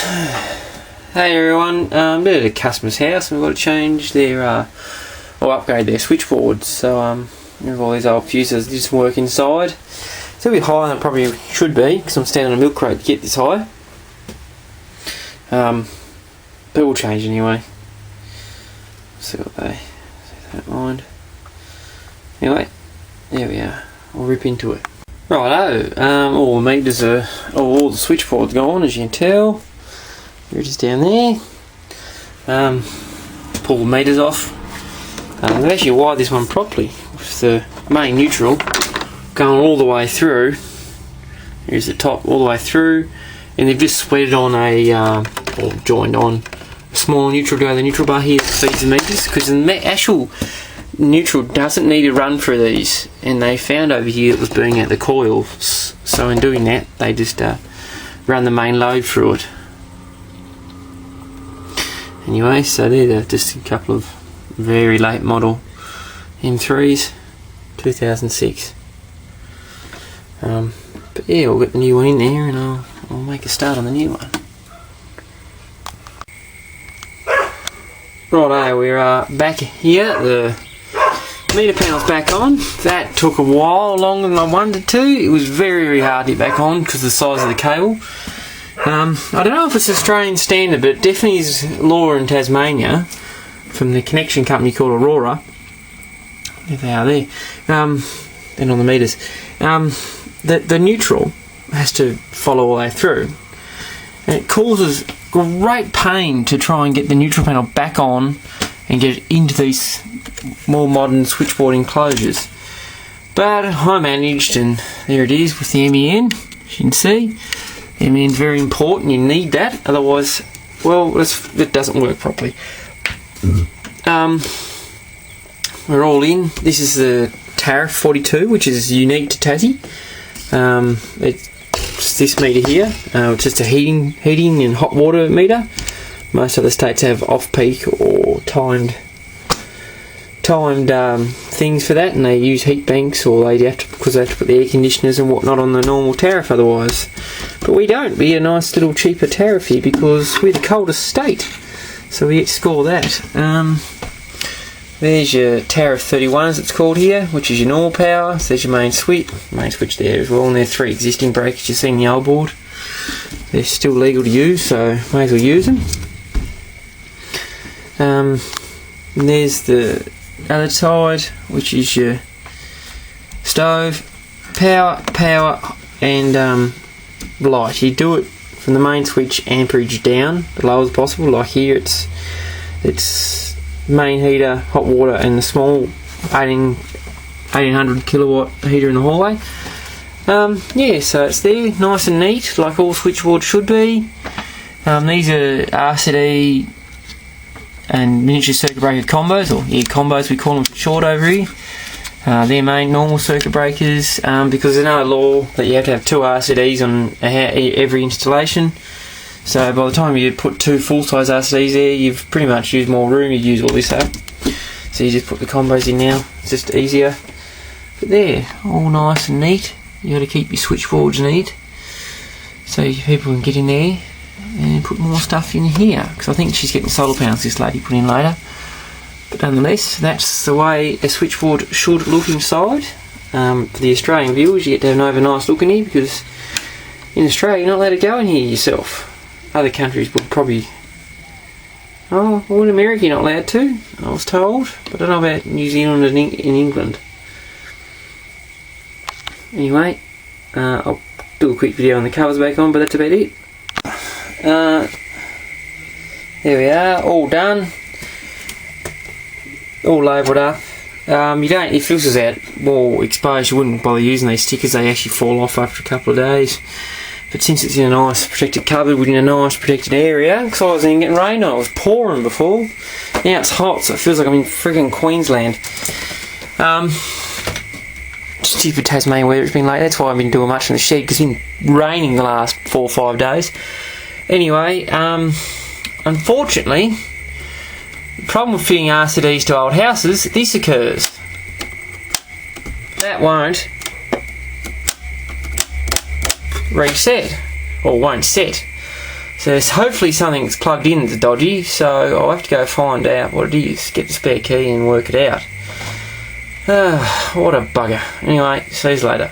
Hey everyone, been at a customer's house and we've got to change their, or upgrade their switchboards. So, with all these old fuses that just work inside. It's a bit higher than it probably should be because I'm standing on a milk crate to get this high. But we'll change anyway. See what they don't mind. Anyway, there we are. I'll rip into it. Righto, all the meters are, all the switchboards gone, as you can tell. Here it is down there. Pull the meters off. I've actually wired this one properly with the main neutral going all the way through. Here's the top all the way through, and they've just sweated on or joined on a small neutral to go to the neutral bar here that feeds the meters, because the actual neutral doesn't need to run through these, and they found over here it was burning out the coils, so in doing that they just run the main load through it. Anyway, so they're just a couple of very late model M3s, 2006. But yeah, we'll get the new one in there and I'll make a start on the new one. Righto, we're back here. The meter panel's back on. That took a while, longer than I wanted to. It was very, very hard to get back on because of the size of the cable. I don't know if it's Australian standard, but it definitely is law in Tasmania from the connection company called Aurora. There they are there. Then on the meters. The neutral has to follow all the way through. And it causes great pain to try and get the neutral panel back on and get it into these more modern switchboard enclosures. But I managed, and there it is with the MEN, as you can see. MEN is very important, you need that, otherwise, well, it doesn't work properly. We're all in. This is the Tariff 42, which is unique to Tassie. It's this meter here, just a heating and hot water meter. Most other states have off-peak or timed things for that, and they use heat banks, or they have to, because they have to put the air conditioners and whatnot on the normal tariff otherwise. But we don't. We get a nice little cheaper tariff here because we're the coldest state, so we get to score that. There's your tariff 31 as it's called here, which is your normal power. So there's your main switch there as well, and there's 3 existing breakers you see in the old board. They're still legal to use, so may as well use them. And there's the other side, which is your stove, power and light. You do it from the main switch amperage down, the lower as possible. Like here it's main heater, hot water, and the small 1800 kilowatt heater in the hallway. Yeah, so it's there, nice and neat, like all switchboards should be. These are RCD and miniature circuit breaker combos, or combos we call them for short over here. They're main normal circuit breakers, because there's no law that you have to have 2 RCDs on every installation. So by the time you put 2 full-size RCDs there, you've pretty much used more room. You use all this up. So you just put the combos in now. It's just easier. But there, all nice and neat. You got to keep your switchboards neat, so people can get in there and put more stuff in here. Because I think she's getting solar panels, this lady, put in later. But nonetheless, that's the way a switchboard should look inside. For the Australian viewers, you get to have an overnice look in here, because in Australia you're not allowed to go in here yourself. Other countries would probably... Oh, well, in America you're not allowed to, I was told. But I don't know about New Zealand and in England. Anyway, I'll do a quick video on the covers back on, but that's about it. There we are, all done. All labelled up. If this was out more exposed, you wouldn't bother using these stickers. They actually fall off after a couple of days. But since it's in a nice protected cupboard within a nice protected area, because I was in getting rain on, it was pouring before. Now it's hot, so it feels like I'm in friggin' Queensland. Stupid Tasmanian weather, it's been late. That's why I've been doing much in the shed, because it's been raining the last 4 or 5 days. Anyway, unfortunately, the problem with fitting RCDs to old houses, this occurs. That won't reset, or won't set. So there's hopefully something that's plugged in that's dodgy, so I'll have to go find out what it is, get the spare key and work it out. What a bugger. Anyway, see you later.